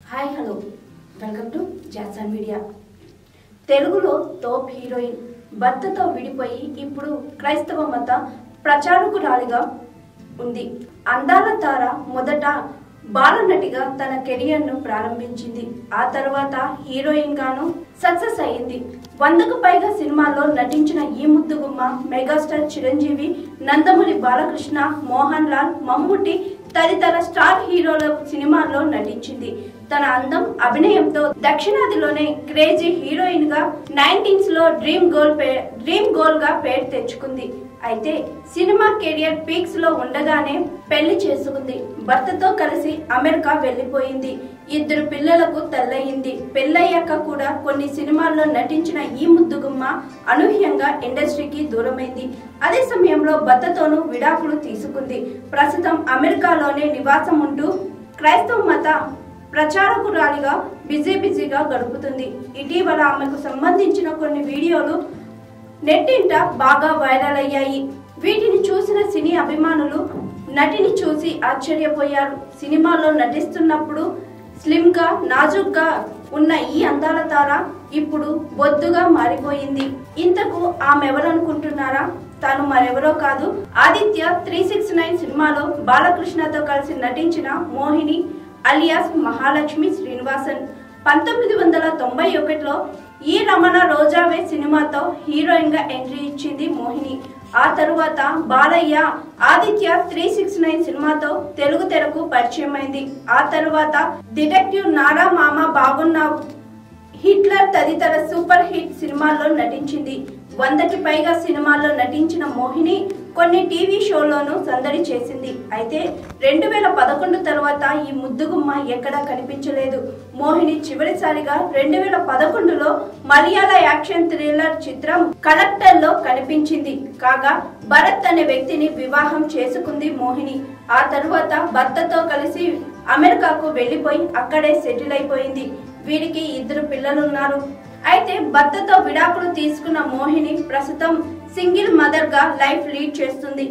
Hi hello welcome to Jason media. తెలుగులో top heroine భర్తతో విడిపోయి ఇప్పుడు క్రైస్తవ మత ప్రచారకురాలిగా ఉంది. అందాల తార మొదట బాలనటిగా తన కెరియర్ను ప్రారంభించింది. ఆ తర్వాత హీరోయిన్ గాను సక్సెస్ అయింది. 100కు పైగా సినిమాల్లో నటించిన ఈ ముద్దుగుమ్మ మెగాస్టార్ చిరంజీవి, నందమూరి బాలకృష్ణ, మోహన్ లాల్, మమ్ముట్టి తదితర స్టార్ హీరోల సినిమాల్లో నటించింది. తన అందం, అభినయంతో దక్షిణాదిలోనే క్రేజీ హీరోయిన్ గా 19s లో డ్రీమ్ గోల్ గా పేరు తెచ్చుకుంది. అయితే సినిమా కెరియర్ పీక్స్ లో ఉండగానే పెళ్లి చేసుకుంది. భర్తతో కలిసి అమెరికా వెళ్లిపోయింది. 2 పిల్లలకు తల్లయింది. పెళ్లయ్యాక కూడా కొన్ని సినిమాల్లో నటించిన ఈ ముద్దుగుమ్మ అనూహ్యంగా ఇండస్ట్రీకి దూరమైంది. అదే సమయంలో భర్తతోనూ విడాకులు తీసుకుంది. ప్రస్తుతం అమెరికాలోనే నివాసం ఉంటూ క్రైస్తవ మత ప్రచారకురాలిగా బిజీగా గడుపుతుంది. ఇటీవల ఆమెకు సంబంధించిన కొన్ని వీడియోలు నెట్టింట బాగా వైరల్ అయ్యాయి. వీటిని చూసిన సినీ అభిమానులు నటిని చూసి ఆశ్చర్యపోయారు. సినిమాలో నటిస్తున్నప్పుడు స్లిమ్ గా, నాజుగ్గా ఉన్న ఈ అందాల తార ఇప్పుడు బొద్దుగా మారిపోయింది. ఇంతకు ఆమెవరనుకుంటున్నారా? తాను మరెవరో కాదు, ఆదిత్య 369 సినిమాలో బాలకృష్ణతో కలిసి నటించిన మోహిని అలియాస్ మహాలక్ష్మి శ్రీనివాసన్. 1991లో ఈ రమణ రోజావే సినిమాతో హీరోయిన్ గా ఎంట్రీ ఇచ్చింది మోహిని. ఆ తరువాత బాలయ్య, ఆదిత్య 369 సినిమాతో తెలుగు తెరకు పరిచయమైంది. ఆ తరువాత డిటెక్టివ్ నారా మామ బాగున్నావు, హిట్లర్ తదితర సూపర్ హిట్ సినిమాల్లో నటించింది. 100కి పైగా సినిమాల్లో నటించిన మోహిని కొన్ని టీవీ షోల్లోనూ సందడి చేసింది. అయితే 2011 తర్వాత ఈ ముద్దుగుమ్మ ఎక్కడా కనిపించలేదు. మోహిని చివరిసారిగా 2011లో మలయాళ యాక్షన్ థ్రిల్లర్ చిత్రం కలెక్టర్ లో కనిపించింది. కాగా భరత్ అనే వ్యక్తిని వివాహం చేసుకుంది మోహిని. ఆ తరువాత భర్తతో కలిసి అమెరికాకు వెళ్లిపోయి అక్కడే సెటిల్ అయిపోయింది. వీరికి 2 పిల్లలున్నారు. అయితే భర్తతో విడాకులు తీసుకున్న మోహిని ప్రస్తుతం సింగిల్ మదర్ గా లైఫ్ లీడ్ చేస్తుంది.